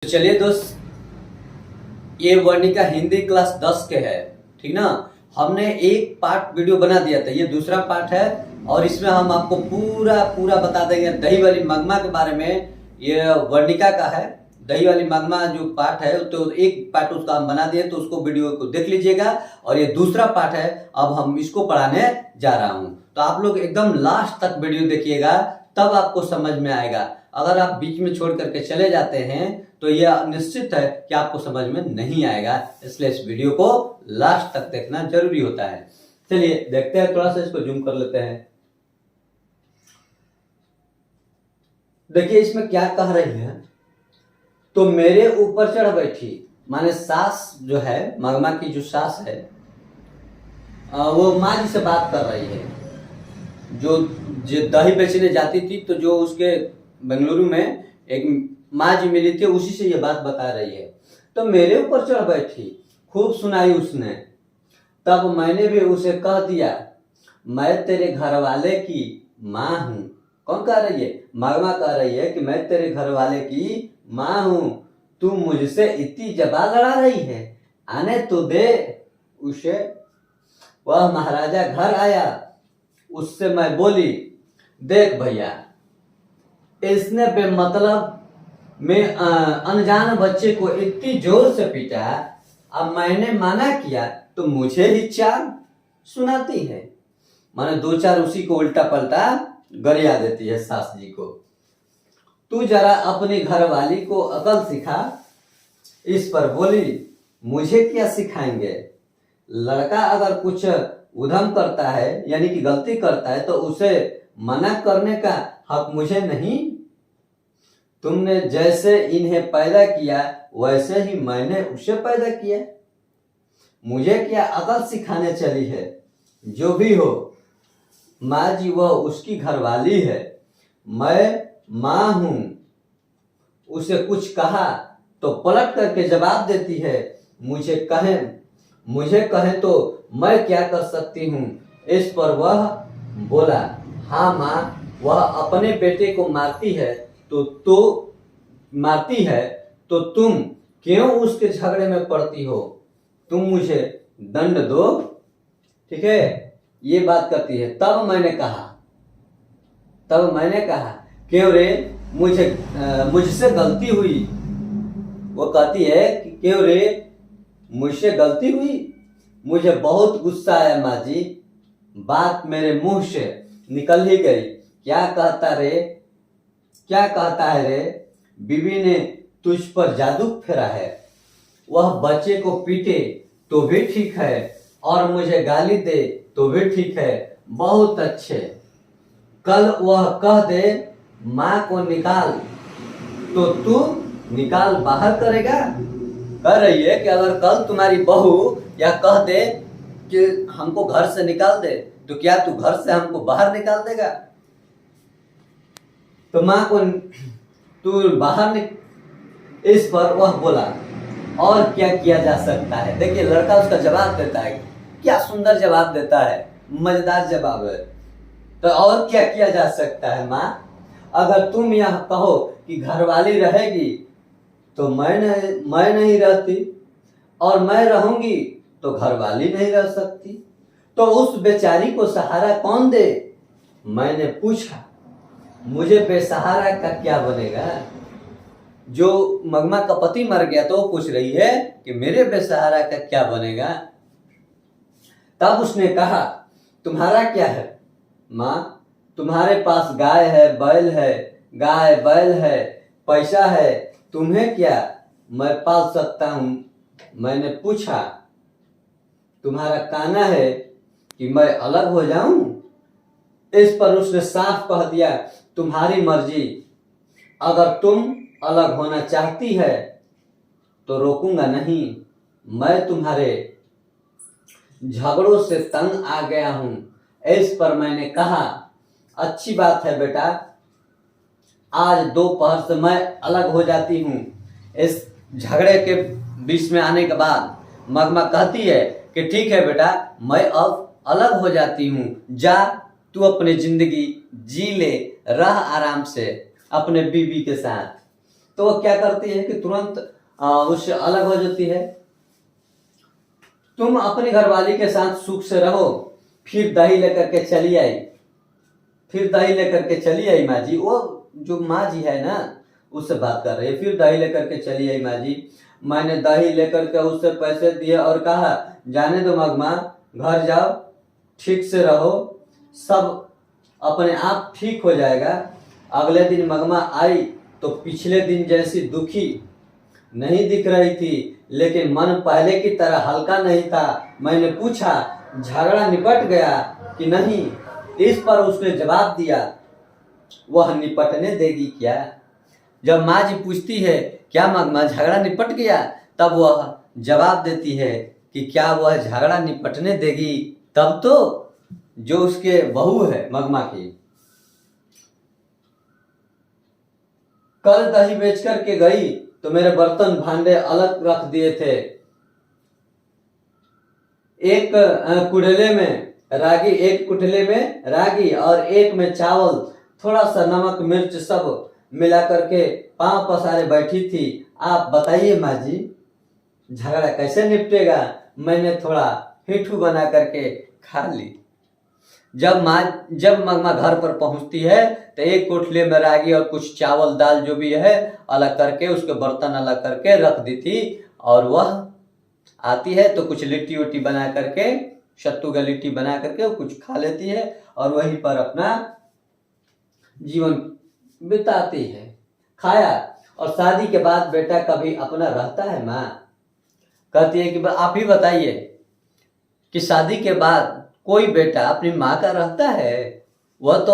चलिए दोस्त, ये वर्णिका हिंदी क्लास 10 के है, ठीक ना। हमने एक पार्ट वीडियो बना दिया था, ये दूसरा पार्ट है और इसमें हम आपको पूरा बता देंगे दही वाली मगमा के बारे में। ये वर्णिका का है, दही वाली मगमा जो पार्ट है, तो एक पार्ट उसका हम बना दिए, तो उसको वीडियो को देख लीजिएगा। और ये दूसरा पार्ट है, अब हम इसको पढ़ाने जा रहा हूँ, तो आप लोग एकदम लास्ट तक वीडियो देखिएगा, तब आपको समझ में आएगा। अगर आप बीच में छोड़ करके चले जाते हैं तो यह निश्चित है कि आपको समझ में नहीं आएगा, इसलिए इस वीडियो को लास्ट तक देखना जरूरी होता है। चलिए देखते हैं, थोड़ा सा इसको जूम कर लेते हैं। देखिए इसमें क्या कह रही है, तो मेरे ऊपर चढ़ बैठी, माने सास जो है, मगमा की जो सास है, वो माँ जी से बात कर रही है। जो दही बेचने जाती थी, तो जो उसके बेंगलुरु में एक माँ जी मिली थी, उसी से ये बात बता रही है। तो मेरे ऊपर चढ़ बैठी, खूब सुनाई उसने। तब मैंने भी उसे कह दिया, मैं तेरे घर वाले की माँ हूँ। कौन कह रही है? मगमा कह रही है कि मैं तेरे घर वाले की माँ हूँ, तू मुझसे इतनी जबा लड़ा रही है, आने तो दे उसे। वह महाराजा घर आया, उससे मैं बोली, देख भैया, इसने बेमतलब में अनजान बच्चे को इतनी जोर से पीटा, अब मैंने मना किया तो मुझे ही चार सुनाती है। माने दो चार उसी को उल्टा पलटा गरिया देती है सास जी को। तू जरा अपनी घरवाली को अकल सिखा। इस पर बोली, मुझे क्या सिखाएंगे? लड़का अगर कुछ उधम करता है, यानी कि गलती करता है, तो उसे मना करने का हक मुझे नहीं? तुमने जैसे इन्हें पैदा किया, वैसे ही मैंने उसे पैदा किया। मुझे क्या अकल सिखाने चली है? जो भी हो, माँ जी वह उसकी घरवाली है, मैं माँ हूँ। उसे कुछ कहा तो पलट करके जवाब देती है, मुझे कहें तो मैं क्या कर सकती हूँ? इस पर वह बोला, हाँ माँ, वह अपने बेटे को मारती है तो तुम क्यों उसके झगड़े में पड़ती हो? तुम मुझे दंड दो, ठीक है? ये बात करती है। तब मैंने कहा, क्यों रे, मुझसे गलती हुई। वो कहती है कि क्यों रे, मुझसे गलती हुई? मुझे बहुत गुस्सा आया माँ जी, बात मेरे मुंह से निकल ही गई। क्या कहता है रे? बीवी ने तुझ पर जादू फेरा है। वह बच्चे को पीटे तो भी ठीक है, और मुझे गाली दे तो भी ठीक है, बहुत अच्छे। कल वह कह दे माँ को निकाल, तो तू निकाल बाहर करेगा? कह रही है कि अगर कल तुम्हारी बहू या कह दे कि हमको घर से निकाल दे, तो क्या तू घर से हमको बाहर निकाल देगा? तो माँ को तू बाहर इस पर वह बोला, और क्या किया जा सकता है? देखिए लड़का उसका जवाब देता है, क्या सुंदर जवाब देता है, मजेदार जवाब है। तो और क्या किया जा सकता है माँ? अगर तुम यह कहो कि घरवाली रहेगी तो मैं नहीं रहती, और मैं रहूंगी तो घरवाली नहीं रह सकती, तो उस बेचारी को सहारा कौन दे? मैंने पूछा, मुझे बेसहारा का क्या बनेगा? जो मगमा का पति मर गया, तो वो पूछ रही है कि मेरे बेसहारा का क्या बनेगा? तब उसने कहा, तुम्हारा क्या है माँ? तुम्हारे पास गाय है, बैल है, पैसा है, तुम्हें क्या? मैं पाल सकता हूँ। मैंने पूछा, तुम्हारा कहना है कि मैं अलग हो जाऊं? इस पर उसने साफ कह दिया, तुम्हारी मर्जी। अगर तुम अलग होना चाहती है तो रोकूंगा नहीं। मैं तुम्हारे झगड़ों से तंग आ गया हूं। इस पर मैंने कहा, अच्छी बात है बेटा, आज दोपहर से मैं अलग हो जाती हूँ। इस झगड़े के बीच में आने के बाद मगमा कहती है कि ठीक है बेटा, मैं अब अलग हो जाती हूँ, जा तू अपनी जिंदगी जी ले, रह आराम से अपने बीवी के साथ। तो वो क्या करती है कि तुरंत उससे अलग हो जाती है। तुम अपनी घरवाली के साथ सुख से रहो, फिर दही लेकर के चली आई, फिर दही लेकर के चली आई माँ जी। वो जो माँ जी है ना, उससे बात कर रही है। फिर दही लेकर के चली आई माँ जी। मैंने दही लेकर के उससे पैसे दिए और कहा, जाने दो मगमा, घर जाओ, ठीक से रहो, सब अपने आप ठीक हो जाएगा। अगले दिन मगमा आई तो पिछले दिन जैसी दुखी नहीं दिख रही थी, लेकिन मन पहले की तरह हल्का नहीं था। मैंने पूछा, झगड़ा निपट गया कि नहीं? इस पर उसने जवाब दिया, वह निपटने देगी क्या? जब माँ जी पूछती है, क्या मगमा झगड़ा निपट गया, तब वह जवाब देती है कि क्या वह झगड़ा निपटने देगी? तब तो जो उसके बहू है मगमा की, कल दही बेच कर के गई तो मेरे बर्तन भांडे अलग रख दिए थे। एक कुटले में रागी, एक कुटले में रागी और एक में चावल, थोड़ा सा नमक मिर्च सब मिला करके पांव पसारे बैठी थी। आप बताइए माँ जी, झगड़ा कैसे निपटेगा? मैंने थोड़ा हिठू बना करके खा ली। जब मगमा घर पर पहुंचती है तो एक कोठले में रागी और कुछ चावल दाल जो भी है अलग करके, उसके बर्तन अलग करके रख दी थी। और वह आती है तो कुछ लिट्टी उट्टी बना करके, सत्तू का लिट्टी बना करके वो कुछ खा लेती है और वहीं पर अपना जीवन बिताती है। खाया। और शादी के बाद बेटा कभी अपना रहता है माँ? कहती है कि आप ही बताइए कि शादी के बाद कोई बेटा अपनी माँ का रहता है? वह तो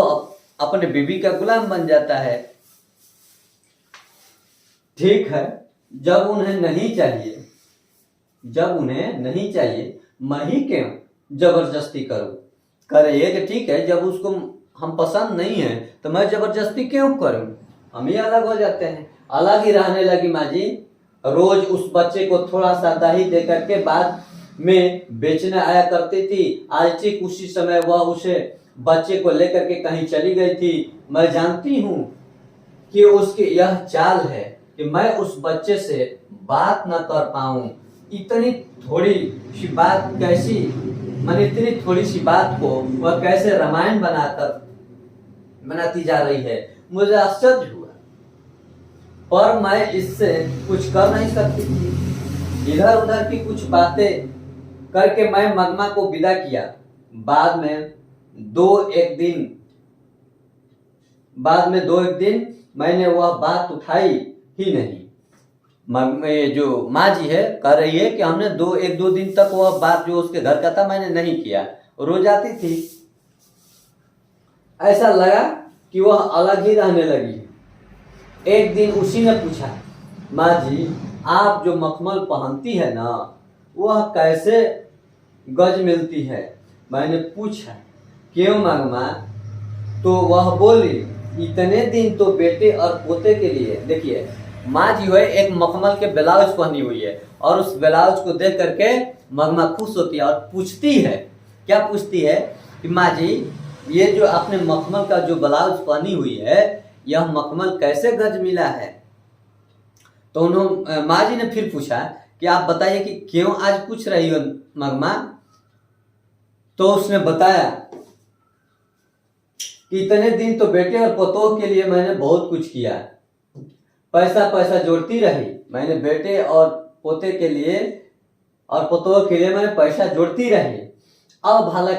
अपने बीवी का गुलाम बन जाता है। ठीक है, जब उन्हें नहीं चाहिए, मैं ही क्यों जबरदस्ती करूं? करे कि ठीक है, जब उसको हम पसंद नहीं है तो मैं जबरदस्ती क्यों करूं? हम ही अलग हो जाते हैं। अलग ही रहने लगी माँ जी। रोज उस बच्चे को थोड़ा सा दही दे करके बाद में बेचने आया करती थी। आज ठीक उसी समय वह उसे बच्चे को लेकर के कहीं चली गई थी। मैं जानती हूँ कि उसकी यह चाल है कि मैं उस बच्चे से बात न कर पाऊं। इतनी थोड़ी सी बात कैसी, मैंने इतनी थोड़ी सी बात को वह कैसे रामायण बनाती जा रही है, मुझे आश्चर्य हुआ। पर मैं इससे कुछ कर नहीं सकती थी। इधर उधर की कुछ बातें करके मैं मगमा को विदा किया। बाद में दो एक दिन मैंने वह बात उठाई ही नहीं। जो माँ जी है कह रही है कि हमने एक दो दिन तक वह बात जो उसके घर का था मैंने नहीं किया। रोज आती थी, ऐसा लगा कि वह अलग ही रहने लगी। एक दिन उसी ने पूछा, माँ जी आप जो मखमल पहनती है ना, वह कैसे गज मिलती है? मैंने पूछा, क्यों मगमा? तो वह बोली, इतने दिन तो बेटे और पोते के लिए। देखिए माँ जी है एक मखमल के ब्लाउज पहनी हुई है और उस ब्लाउज को देख करके मगमा खुश होती है और पूछती है, क्या पूछती है कि माँ जी ये जो आपने मखमल का जो ब्लाउज पहनी हुई है, यह मखमल कैसे गज मिला है? तो माँ जी ने फिर पूछा कि आप बताइए कि क्यों आज पूछ रही हो मगमा? तो उसने बताया कि इतने दिन तो बेटे और पोतों के लिए मैंने बहुत कुछ किया, पैसा जोड़ती रही। मैंने बेटे और पोते के लिए और पोतों के लिए मैंने पैसा जोड़ती रही। अब भला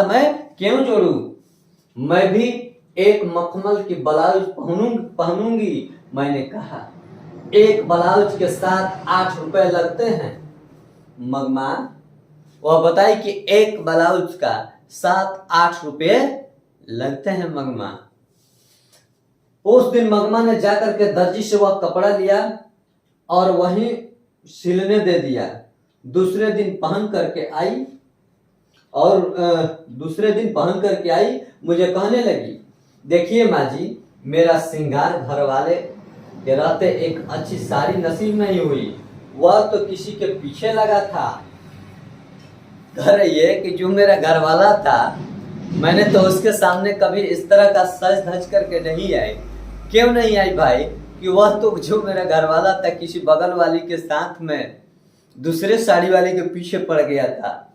मैं क्यों जोड़ूं? मैं भी एक मखमल की ब्लाउज पहनूंगी। मैंने कहा, एक ब्लाउज के साथ 8 रुपए लगते हैं मगमा। वह बताई कि एक ब्लाउज का 7-8 रुपए लगते हैं मगमा। उस दिन मगमा ने जाकर के दर्जी से वह कपड़ा लिया और वहीं सिलने दे दिया। दूसरे दिन पहन करके आई मुझे कहने लगी, देखिए माँ जी, मेरा श्रृंगार घर वाले के रहते एक अच्छी साड़ी नसीब नहीं हुई, वह तो किसी के पीछे लगा था। कह रही है कि जो मेरा घर वाला था, मैंने तो उसके सामने कभी इस तरह का सज धज करके नहीं आई। क्यों नहीं आई भाई? कि वह तो जो मेरा घर वाला था किसी बगल वाली के साथ में दूसरे साड़ी वाले के पीछे पड़ गया था,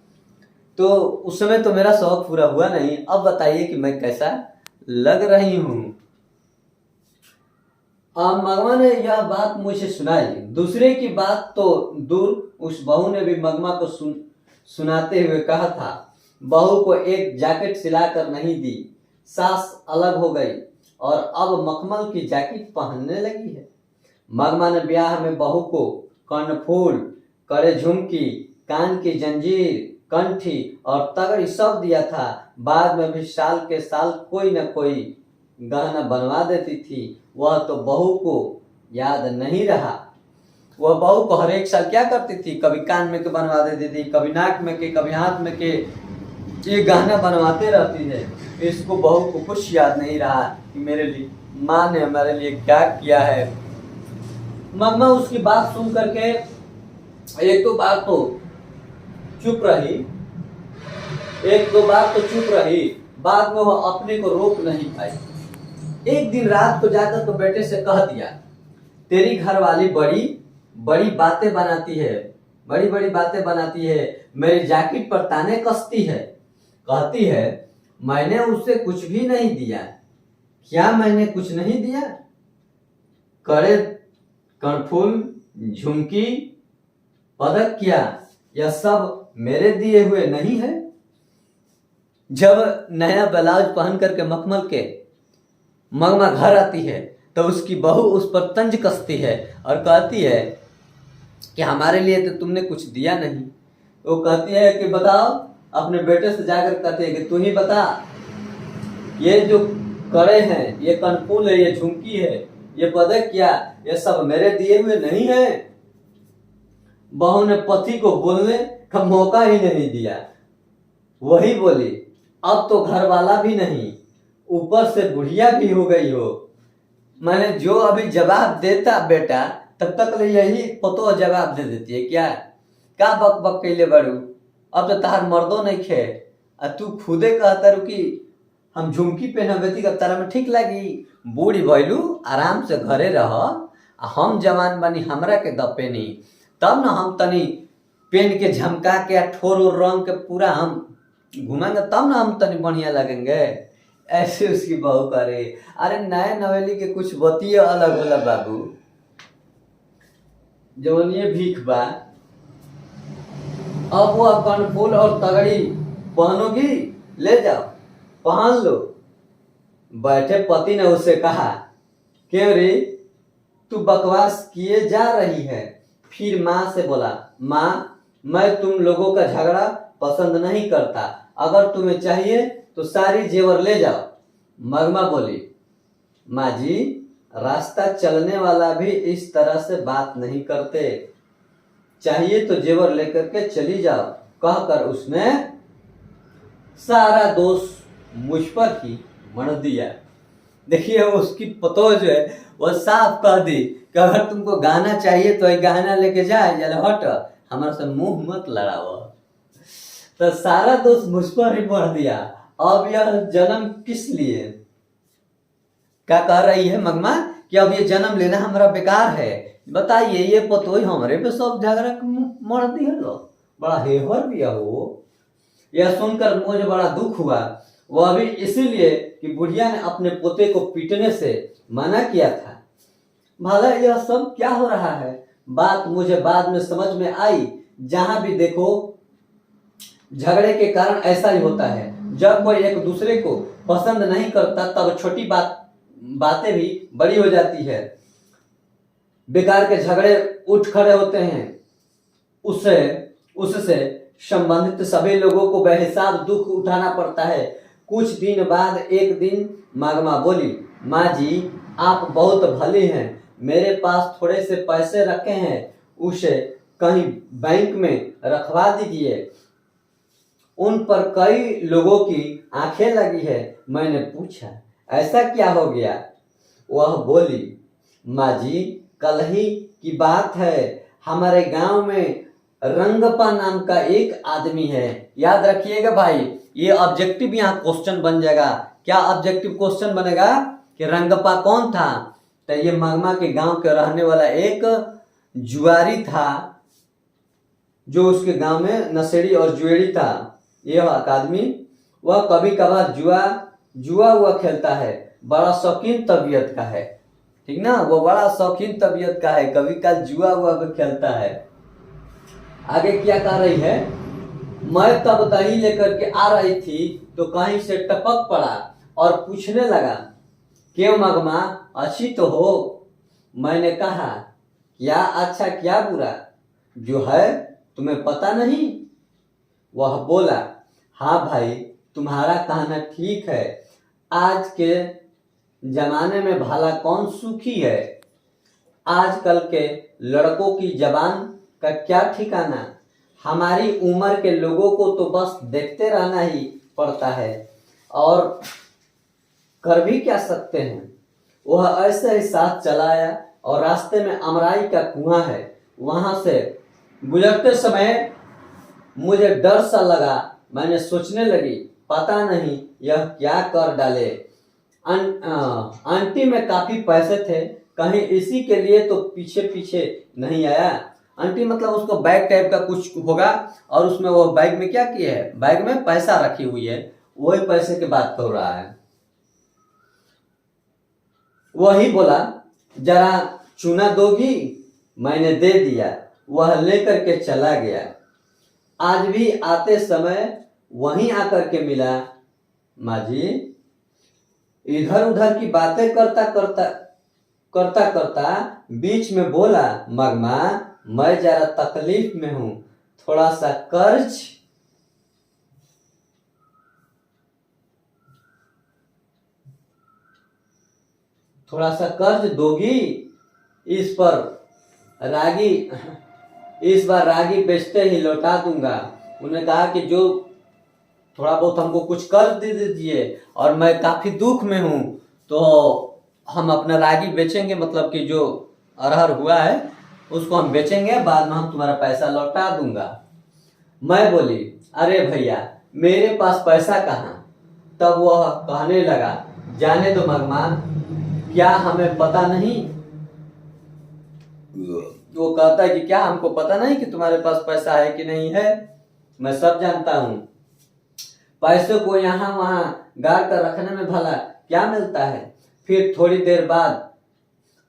तो उस समय तो मेरा शौक पूरा हुआ नहीं। अब बताइए कि मैं कैसा लग रही हूँ। मगमा ने यह बात मुझे सुनाई। दूसरे की बात तो दूर, उस बहू ने भी मगमा को सुनाते हुए कहा था, बहू को एक जैकेट सिलाकर नहीं दी, सास अलग हो गई और अब मखमल की जैकेट पहनने लगी है। मगमा ने ब्याह में बहू को कर्णफूल, कड़े झुमकी, कान की जंजीर, कंठी और तगड़ी सब दिया था। बाद में भी साल के साल कोई न कोई गहना बनवा देती थी। वह तो बहू को याद नहीं रहा। वह बहू को हर एक साल क्या करती थी, कभी कान में के बनवा देती थी, कभी नाक में के, कभी हाथ में के, ये गहना बनवाते रहती है। इसको बहू को कुछ याद नहीं रहा कि मेरे लिए माँ ने हमारे लिए क्या किया है। मम्मा उसकी बात सुन करके एक दो बार तो चुप रही, बाद में वह अपने को रोक नहीं पाई। एक दिन रात को जाकर तो बेटे से कह दिया, तेरी घरवाली बड़ी बड़ी बातें बनाती है, मेरी जैकेट पर ताने कसती है, कहती है मैंने उससे कुछ भी नहीं दिया। क्या मैंने कुछ नहीं दिया? कड़े कर्णफूल, झुमकी, पदक, क्या यह सब मेरे दिए हुए नहीं है? जब नया ब्लाउज पहन करके मखमल के मगमा घर आती है तो उसकी बहू उस पर तंज कसती है और कहती है कि हमारे लिए तो तुमने कुछ दिया नहीं। वो कहती है कि बताओ, अपने बेटे से जाकर कहती है कि तू ही बता, ये जो कड़े हैं, ये कर्णफूल है, ये झुमकी है, ये पदक, क्या ये सब मेरे दिए हुए नहीं है? बहू ने पति को बोलने का मौका ही नहीं दिया। वही बोली, अब तो घर वाला भी नहीं, ऊपर से बुढ़िया भी हो गई हो। मैंने जो अभी जवाब देता बेटा, तब तक ले यही पतो जवाब दे देती है। क्या बक बक कैले बड़ू, अब तो तार मर्दो नहीं खे, तू खुदे कहता रू कि हम झुमकी पहनबेती का तारा में ठीक लगी। बूढ़ी भैलू, आराम से घरे रह, हम जवान बनी, हमरा के दपे नहीं, तब ना हम तनी पेन के झमका के ठोर और रंग के पूरा हम घुमाएंगे, तब ना हम तनी बढ़िया लगेंगे। ऐसे उसकी बहू करे। अरे नए नवेली के कुछ बतिये अलग होला बाबू, जवनिये भीख बा। अब वो कर्णफूल और तगड़ी पहनोगी, ले जाओ पहन लो। बैठे पति ने उससे कहा, क्यों रे तू बकवास किए जा रही है? फिर माँ से बोला, माँ मैं तुम लोगों का झगड़ा पसंद नहीं करता, अगर तुम्हें चाहिए तो सारी जेवर ले जाओ। मगमा बोली, माँ जी रास्ता चलने वाला भी इस तरह से बात नहीं करते, चाहिए तो जेवर लेकर के चली जाओ। कहकर उसने सारा दोष मुझ पर ही मढ़ दिया। देखिए उसकी पतो जो है वो साफ कह दी कि अगर तुमको गाना चाहिए तो एक गाना लेके जाए, हट हमारे से मुंह मत लड़ाओ। तो सारा दोष मुझ पर ही मढ़ दिया। अब यह जन्म किस लिए? क्या कह रही है मगमा कि अब ये जन्म लेना हमारा बेकार है? बताइए, ये पतो ही हमारे पे सब झगड़ा मर दिया लो, बड़ा हेहर भी हो। यह सुनकर मुझे बड़ा दुख हुआ, वह भी इसीलिए कि बुढ़िया ने अपने पोते को पीटने से मना किया था। भला यह सब क्या हो रहा है? बात मुझे बाद में समझ में आई, जहां भी देखो झगड़े के कारण ऐसा ही होता है। जब कोई एक दूसरे को पसंद नहीं करता तब छोटी बातें भी बड़ी हो जाती है, बेकार के झगड़े उठ खड़े होते हैं। उससे संबंधित सभी लोगों को बेहिसाब दुख उठाना पड़ता है। कुछ दिन बाद एक दिन मगमा बोली, माँ जी आप बहुत भली हैं, मेरे पास थोड़े से पैसे रखे हैं, उसे कहीं बैंक में रखवा दीजिए, उन पर कई लोगों की आंखें लगी है। मैंने पूछा, ऐसा क्या हो गया? वह बोली, माँ जी कल ही की बात है, हमारे गांव में रंगप्पा नाम का एक आदमी है। याद रखिएगा भाई, ये ऑब्जेक्टिव यहाँ क्वेश्चन बन जाएगा। क्या ऑब्जेक्टिव क्वेश्चन बनेगा कि रंगप्पा कौन था, तो ये मगमा के गांव के रहने वाला एक जुआरी था, जो उसके गांव में नशेड़ी और जुएड़ी था। यह आदमी वह कभी कभार जुआ हुआ खेलता है, बड़ा शौकीन तबीयत का है, ठीक ना, वो बड़ा शौकीन तबीयत का है, कभी कल जुआ हुआ भी खेलता है। आगे क्या कह रही है, मैं तब दही लेकर के आ रही थी तो कहीं से टपक पड़ा और पूछने लगा, क्यों मगमा, अच्छी तो हो। मैंने कहा, क्या अच्छा क्या बुरा, जो है तुम्हें पता नहीं। वह बोला, हाँ भाई, तुम्हारा कहना ठीक है, आज के जमाने में भला कौन सुखी है। आजकल के लड़कों की जबान का क्या ठिकाना, हमारी उम्र के लोगों को तो बस देखते रहना ही पड़ता है और कर भी क्या सकते हैं। वह ऐसे ही साथ चलाया और रास्ते में अमराई का कुआं है, वहां से गुजरते समय मुझे डर सा लगा। मैंने सोचने लगी, पता नहीं यह क्या कर डाले। आंटी में काफी पैसे थे, कहीं इसी के लिए तो पीछे पीछे नहीं आया। आंटी मतलब उसको बैग टाइप का कुछ होगा और उसमें वो बैग में क्या किया है, बैग में पैसा रखी हुई है, वही पैसे की बात हो रहा है। वही बोला, जरा चूना दोगी। मैंने दे दिया, वह लेकर के चला गया। आज भी आते समय वहीं आकर के मिला। माँ जी, इधर उधर की बातें करता करता बीच में बोला, मगमा, मैं जरा तकलीफ में हूं, थोड़ा सा कर्ज दोगी। इस बार रागी बेचते ही लौटा दूंगा। उन्होंने कहा कि जो थोड़ा बहुत हमको कुछ कर्ज दे दीजिए, और मैं काफी दुख में हूं, तो हम अपना रागी बेचेंगे, मतलब कि जो अरहर हुआ है उसको हम बेचेंगे, बाद में हम तुम्हारा पैसा लौटा दूंगा। मैं बोली, अरे भैया, मेरे पास पैसा कहाँ। तब वह कहने लगा, जाने दो मगमा, क्या हमें पता नहीं। वो कहता है कि क्या हमको पता नहीं कि तुम्हारे पास पैसा है कि नहीं है, मैं सब जानता हूं। पैसे को यहाँ वहां गाड़ कर रखने में भला क्या मिलता है। फिर थोड़ी देर बाद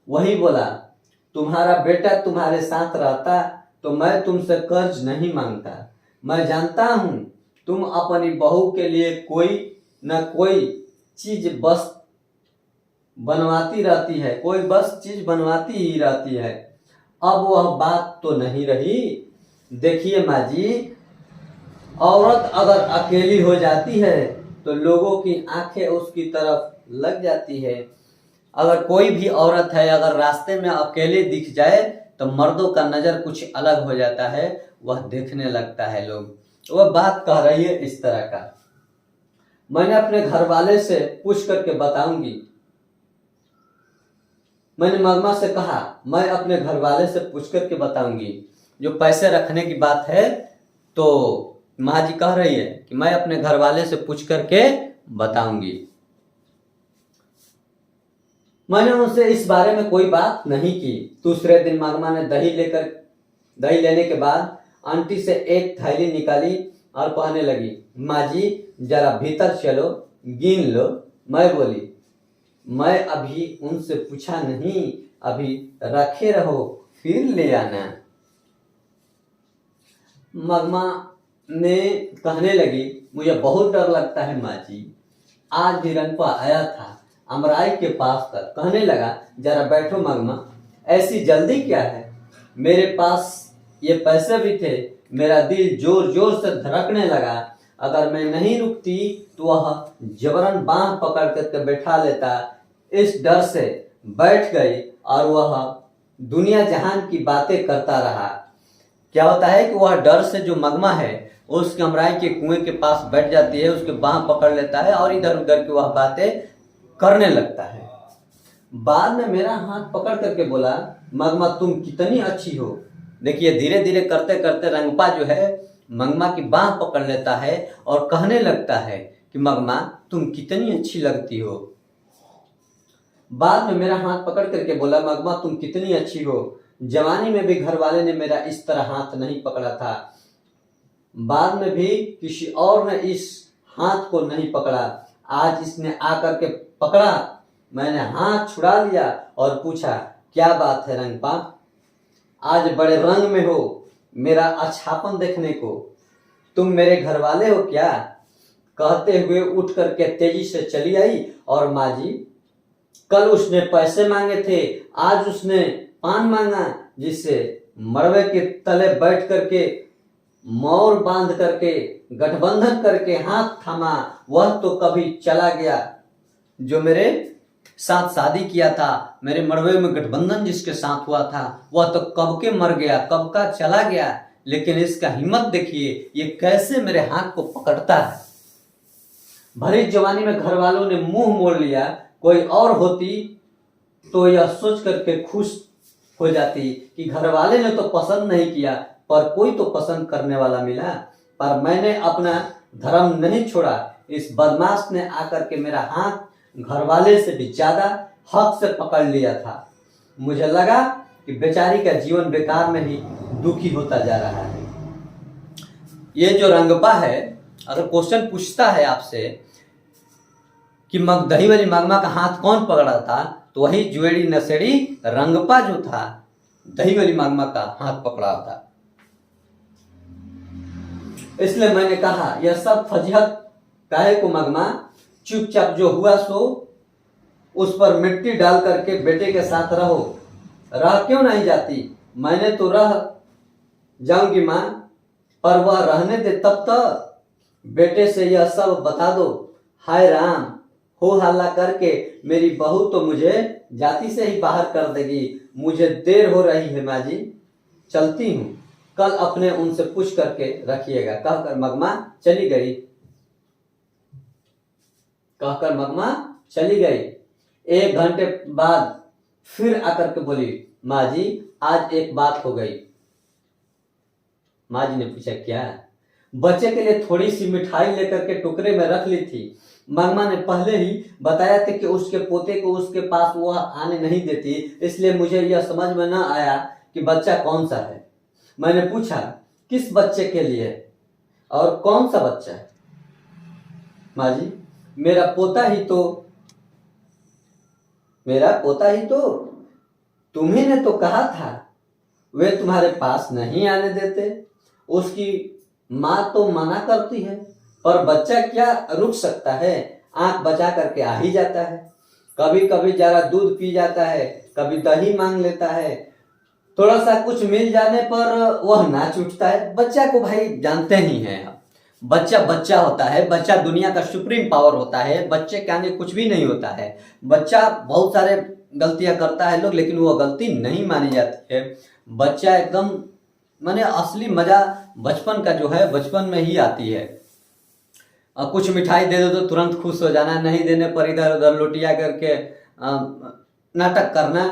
वही बोला, तुम्हारा बेटा तुम्हारे साथ रहता तो मैं तुमसे कर्ज नहीं मांगता। मैं जानता हूं तुम अपनी बहू के लिए कोई न कोई चीज बस बनवाती रहती है, कोई बस चीज बनवाती ही रहती है। अब वह बात तो नहीं रही। देखिए माँ जी, औरत अगर अकेली हो जाती है तो लोगों की आंखें उसकी तरफ लग जाती है। अगर कोई भी औरत है, अगर रास्ते में अकेले दिख जाए तो मर्दों का नजर कुछ अलग हो जाता है, वह देखने लगता है लोग। वह बात कह रही है इस तरह का, मैंने अपने घर वाले से पूछ करके बताऊंगी। मैंने मगमा से कहा, मैं अपने घर वाले से पूछ करके बताऊंगी। जो पैसे रखने की बात है, तो माँ जी कह रही है कि मैं अपने घर वाले से पूछ करके बताऊंगी। मैंने उनसे इस बारे में कोई बात नहीं की। दूसरे दिन मगमा ने दही लेने के बाद आंटी से एक थैली निकाली और कहने लगी, माँ जी जरा भीतर चलो, गिन लो। मैं बोली, मैं अभी उनसे पूछा नहीं, अभी रखे रहो, फिर ले आना। मगमा ने कहने लगी, मुझे बहुत डर लगता है माँ जी। आज भी रंगपा आया था अमराई के पास तक, कहने लगा, जरा बैठो मगमा, ऐसी जल्दी क्या है। मेरे पास ये पैसे भी थे। मेरा दिल जोर जोर से धड़कने लगा। अगर मैं नहीं रुकती तो वह जबरन बांह पकड़ करके बैठा लेता। इस डर से बैठ गई और वह दुनिया जहान की बातें करता रहा। क्या होता है कि वह डर से, जो मगमा है, उसके अमराई के कुएं के पास बैठ जाती है, उसके बांह पकड़ लेता है और इधर उधर की वह बातें करने लगता है। बाद में मेरा हाथ पकड़ करके बोला, मगमा तुम कितनी अच्छी हो। देखिए, धीरे धीरे करते करते रंगपा जो है मगमा की बांह पकड़ लेता है और कहने लगता है कि मगमा तुम कितनी अच्छी लगती हो। बाद में मेरा हाथ पकड़ करके बोला, मगमा तुम कितनी अच्छी हो, जवानी में भी घर वाले ने मेरा इस तरह हाथ नहीं पकड़ा था, बाद में भी किसी और ने इस हाथ को नहीं पकड़ा, आज इसने आकर के पकड़ा, मैंने हाथ छुड़ा लिया और पूछा क्या बात है रंगपा, आज बड़े रंग में हो, मेरा अच्छापन देखने को, तुम मेरे घर वाले हो क्या? कहते हुए उठ करके तेजी से चली आई। और माँ जी, कल उसने पैसे मांगे थे, आज उसने पान मांगा, जिससे मड़वे के तले बैठ करके मोर बांध करके गठबंधन करके हाथ थामा, वह तो कभी चला गया। जो मेरे साथ शादी किया था, मेरे मड़वे में गठबंधन जिसके साथ हुआ था, वह तो कब के मर गया, कब का चला गया, लेकिन इसका हिम्मत देखिए, ये कैसे मेरे हाथ को पकड़ता है। भरी जवानी में घर वालों ने मुंह मोड़ लिया, कोई और होती तो यह सोच करके खुश हो जाती कि घर वाले ने तो पसंद नहीं किया, पर कोई तो पसंद करने वाला मिला। पर मैंने अपना धर्म नहीं छोड़ा, इस बदमाश ने आकर के मेरा हाथ घर वाले से भी ज्यादा हक से पकड़ लिया था। मुझे लगा कि बेचारी का जीवन बेकार में ही दुखी होता जा रहा है। ये जो रंगपा है, अगर क्वेश्चन पूछता है आपसे कि दही वाली मगमा का हाथ कौन पकड़ा था, तो वही जुएड़ी नशेड़ी रंगपा जो था, दही वाली मगमा का हाथ पकड़ा था। इसलिए मैंने कहा यह सब फजीहत काहे को मगमा, चुपचाप जो हुआ सो उस पर मिट्टी डाल करके बेटे के साथ रहो। रह क्यों नहीं जाती? मैंने तो रह जाऊंगी माँ, पर वह रहने दे तब तक। बेटे से यह सब बता दो। हाय राम, हो हल्ला करके मेरी बहू तो मुझे जाति से ही बाहर कर देगी। मुझे देर हो रही है माँ जी, चलती हूँ, कल अपने उनसे पूछ करके रखिएगा। कहकर मगमा चली गई। कहकर मगमा चली गई। 1 घंटे बाद फिर आकर के बोली, माँ जी आज एक बात हो गई। माँ जी ने पूछा क्या? बच्चे के लिए थोड़ी सी मिठाई लेकर के टुकड़े में रख ली थी। मगमा ने पहले ही बताया था कि उसके पोते को उसके पास वह आने नहीं देती, इसलिए मुझे यह समझ में न आया कि बच्चा कौन सा है। मैंने पूछा किस बच्चे के लिए और कौन सा बच्चा है? माँ जी मेरा पोता ही तो तुम्ही ने तो कहा था वे तुम्हारे पास नहीं आने देते। उसकी माँ तो मना करती है, पर बच्चा क्या रुक सकता है, आंख बचा करके आ ही जाता है। कभी कभी जरा दूध पी जाता है, कभी दही मांग लेता है, थोड़ा सा कुछ मिल जाने पर वह नाच उठता है। बच्चा को भाई जानते ही हैं आप, बच्चा बच्चा होता है, बच्चा दुनिया का सुप्रीम पावर होता है, बच्चे के आगे कुछ भी नहीं होता है। बच्चा बहुत सारे गलतियां करता है लोग, लेकिन वो गलती नहीं मानी जाती है। बच्चा एकदम माने असली मजा बचपन का जो है बचपन में ही आती है। कुछ मिठाई दे दो तो तुरंत खुश हो जाना, नहीं देने पर इधर उधर लोटिया करके नाटक करना,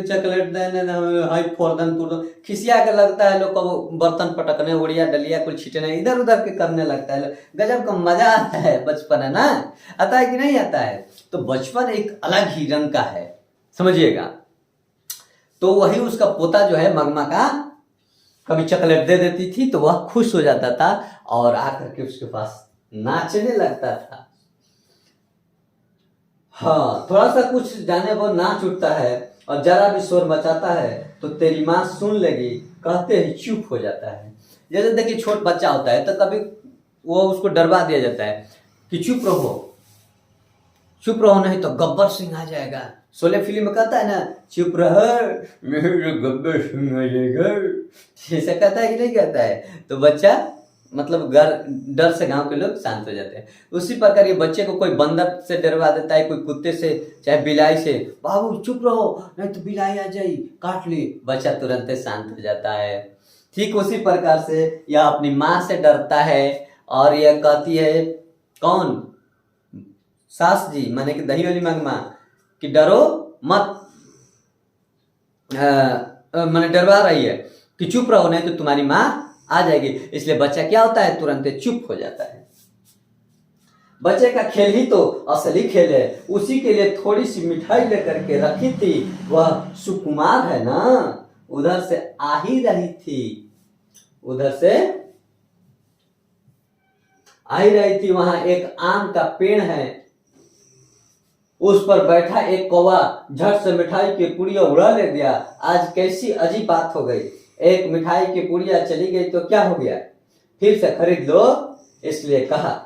चॉकलेट देने हाई फोरदन तुरदन, खिसिया के लगता है लोग को बर्तन पटकने, उड़िया डलिया कुछ छीटने, इधर उधर के करने लगता है। गजब का मजा आता है बचपन, है ना? आता है कि नहीं आता है? तो बचपन एक अलग ही रंग का है, समझिएगा। तो वही उसका पोता जो है मगमा का, कभी चॉकलेट दे देती थी तो वह खुश हो जाता था और आकर के उसके पास नाचने लगता था। हाँ, थोड़ा सा कुछ जाने पर नाच उठता है और जरा भी शोर मचाता है तो तेरी माँ सुन लेगी, कहते ही चुप हो जाता है। जैसे देखिए छोट बच्चा होता है तो कभी वो उसको डरवा दिया जाता है कि चुप रहो नहीं तो गब्बर सिंह आ जाएगा। शोले फिल्म में कहता है ना, चुप रहो मेरे गब्बर सिंह आ जाएगा, ऐसा कहता है कि नहीं कहता है? तो बच्चा मतलब डर से गांव के लोग शांत हो जाते हैं। उसी प्रकार ये बच्चे को कोई बंदर से डरवा देता है, कोई कुत्ते से, चाहे बिलाई से, बाबू चुप रहो नहीं तो बिलाई आ जाई काट ली, बच्चा तुरंत शांत हो जाता है। ठीक उसी प्रकार से यह अपनी माँ से डरता है और यह कहती है, कौन? सास जी माने कि दही वाली मगमा, कि डरो मत, मैंने डरवा रही है कि चुप रहो नहीं तो तुम्हारी माँ आ जाएगी। इसलिए बच्चा क्या होता है, तुरंत चुप हो जाता है। बच्चे का खेल ही तो असली खेल है। उसी के लिए थोड़ी सी मिठाई लेकर के रखी थी। वह सुकुमार है ना, उधर से आ ही रही थी, उधर से आ ही रही थी। वहां एक आम का पेड़ है, उस पर बैठा एक कौवा झट से मिठाई की पुड़िया उड़ा ले गया। आज कैसी अजीब बात हो गई, एक मिठाई की पुड़िया चली गई तो क्या हो गया, फिर से खरीद लो, इसलिए कहा।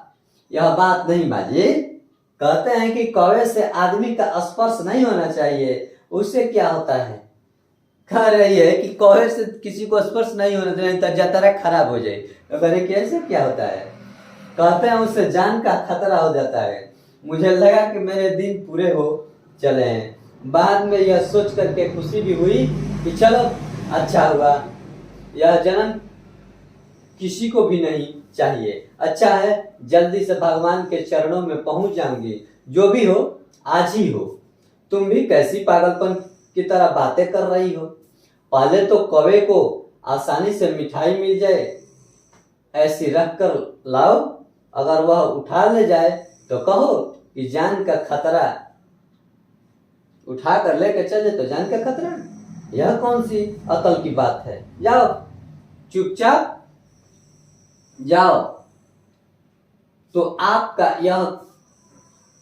यह बात नहीं माजी, कहते हैं कि कौवे से आदमी का स्पर्श नहीं होना चाहिए, उससे क्या होता है। कह रही है कि कौवे से किसी को स्पर्श नहीं होना चाहिए, तो जतरा खराब हो जाए। तो कहने की ऐसे क्या होता है, कहते हैं उससे जान का खतरा हो जाता है। मुझे लगा कि मेरे दिन पूरे हो चले हैं। बाद में यह सोच करके खुशी भी हुई कि चलो अच्छा हुआ, यह जन्म किसी को भी नहीं चाहिए। अच्छा है, जल्दी से भगवान के चरणों में पहुंच जाऊंगी। जो भी हो आज ही हो। तुम भी कैसी पागलपन की तरह बातें कर रही हो। पहले तो कौवे को आसानी से मिठाई मिल जाए, ऐसी रख कर लाओ, अगर वह उठा ले जाए तो कहो कि जान का खतरा, उठा कर लेकर चले तो जान का खतरा। यह कौन सी अकल की बात है। जाओ चुपचाप जाओ। तो आपका यह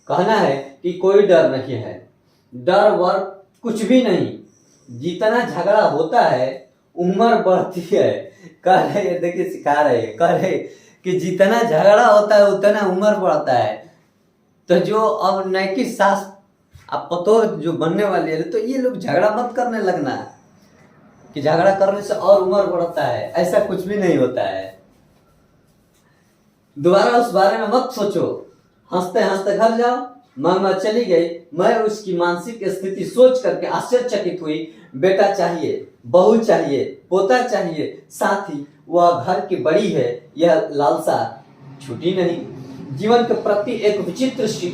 कहना है कि कोई डर नहीं है, डर वर कुछ भी नहीं। जितना झगड़ा होता है उम्र बढ़ती है। कह रहे, देखिए सिखा रहे, कह रहे कि जितना झगड़ा होता है उतना उम्र बढ़ता है। तो जो अब नैकी सास अब पतो जो बनने वाली है, तो ये लोग झगड़ा मत करने लगना कि झगड़ा करने से और उम्र बढ़ता है, ऐसा कुछ भी नहीं होता है। दोबारा उस बारे में मत सोचो, हंसते हंसते घर जाओ। मामा चली गई। मैं उसकी मानसिक स्थिति सोच करके आश्चर्यचकित हुई। बेटा चाहिए, बहू चाहिए, पोता चाहिए, साथ ही वह घर की बड़ी है, यह लालसा छूटी नहीं। जीवन के प्रति एक विचित्र सी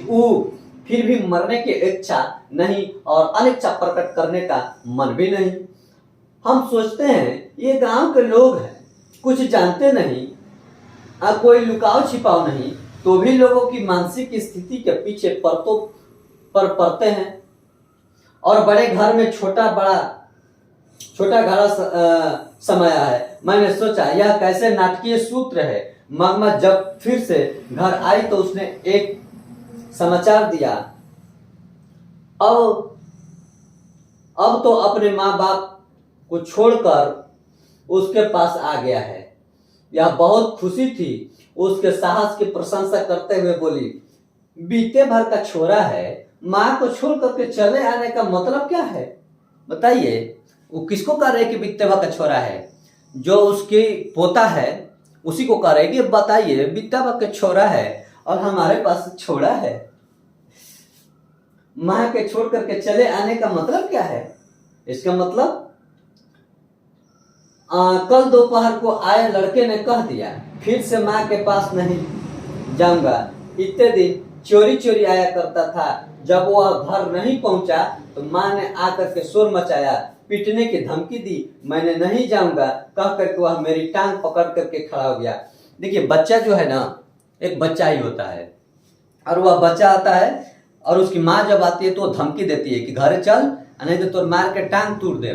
फिर भी मरने की इच्छा नहीं और अनिच्छा प्रकट करने का मन भी नहीं। हम सोचते हैं ये गांव के लोग हैं, कुछ जानते नहीं, कोई लुकाव छिपाव नहीं, तो भी लोगों की मानसिक स्थिति के पीछे परतों पर पड़ते हैं। और बड़े घर में छोटा घड़ा समाया है। मैंने सोचा यह कैसे नाटकीय सूत्र है। मगमा जब फिर से घर आई तो उसने एक समाचार दिया। अब तो अपने माँ बाप को छोड़कर उसके पास आ गया है। यह बहुत खुशी थी। उसके साहस की प्रशंसा करते हुए बोली, बीते भर का छोरा है, माँ को छोड़ करके चले आने का मतलब क्या है। बताइए, वो किसको कह रहे कि बीते भर का छोरा है, जो उसकी पोता है उसी को कह रहे कि बताइए बीते भर का छोरा है और हमारे पास छोड़ा है, माँ के छोड़ करके चले आने का मतलब क्या है। इसका मतलब कल दोपहर को आए लड़के ने कह दिया फिर से माँ के पास नहीं जाऊंगा। इतने दिन चोरी चोरी आया करता था, जब वह घर नहीं पहुंचा तो माँ ने आकर के शोर मचाया, पीटने की धमकी दी। मैंने नहीं जाऊंगा कह करके वह मेरी टांग पकड़ करके खड़ा हो गया। देखिए बच्चा जो है ना, एक बच्चा ही होता है, और वह बच्चा आता है और उसकी माँ जब आती है तो धमकी देती है कि घर चल, नहीं तो तुम मार के टांग तोड़ दे।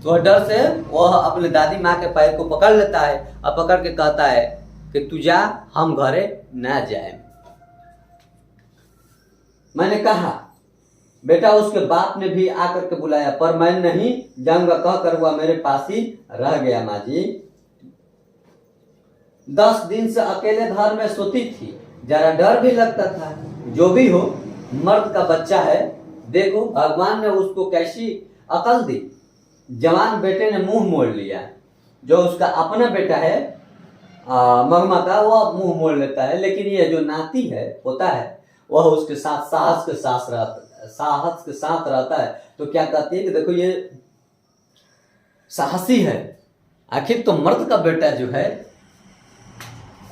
तो डर से वह अपने दादी माँ के पैर को पकड़ लेता है और पकड़ के कहता है कि तू जा, हम घरे ना जाए। मैंने कहा बेटा, उसके बाप ने भी आकर के बुलाया पर मैं नहीं जाऊंगा कह कर वह मेरे पास ही रह गया। माँ जी 10 दिन से अकेले घर में सोती थी, जरा डर भी लगता था। जो भी हो, मर्द का बच्चा है, देखो भगवान ने उसको कैसी अकल दी। जवान बेटे ने मुंह मोड़ लिया। जो उसका अपना बेटा है मगमा का, वह मुंह मोड़ लेता है, लेकिन ये जो नाती है, पोता है, वह उसके साथ साहस के साथ रहता है। तो क्या कहती है कि देखो ये साहसी है, आखिर तो मर्द का बेटा जो है,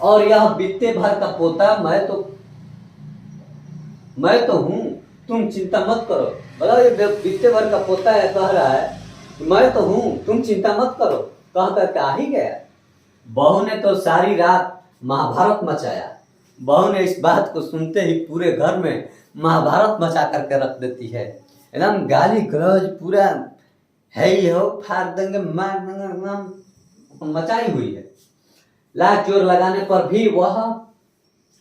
और यह बीते भर का पोता मैं तो हूं, तुम चिंता मत करो। बोला ये बीते भर का पोता है, कह रहा है मैं तो हूं, तुम चिंता मत करो, कहकर आ ही गया। बहू ने तो सारी रात महाभारत मचाया। बहू ने इस बात को सुनते ही पूरे घर में महाभारत मचा करके रख देती है। एकदम गाली गलौज पूरा है ही हो, फाड़ देंगे, मार देंगे, एकदम मचाई हुई है। लाख जोर लगाने पर भी वह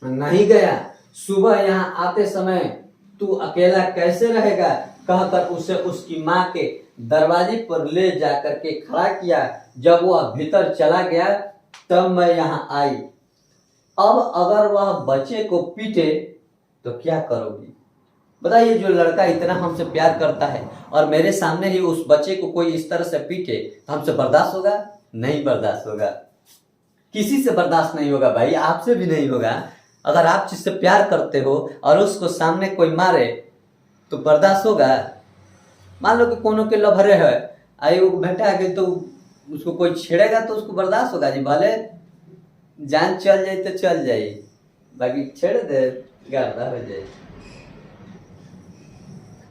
नहीं गया। सुबह यहाँ आते समय तू अकेला कैसे रहेगा कहकर उसे उसकी माँ के दरवाजे पर ले जाकर के खड़ा किया। जब वह भीतर चला गया तब मैं यहाँ आई। अब अगर वह बच्चे को पीटे तो क्या करोगी? बताइए, जो लड़का इतना हमसे प्यार करता है और मेरे सामने ही उस बच्चे को कोई इस तरह से पीटे तो हमसे बर्दाश्त होगा? नहीं बर्दाश्त होगा, किसी से बर्दाश्त नहीं होगा भाई, आपसे भी नहीं होगा। अगर आप जिससे प्यार करते हो और उसको सामने कोई मारे तो बर्दाश्त होगा? मान लो कि कोनो के लभरे है, आई वो बेटा आगे तो उसको कोई छेड़ेगा तो उसको बर्दाश्त होगा जी? भले जान चल जाए तो चल जाए, बाकी छेड़ दे गर्दा हो जाए।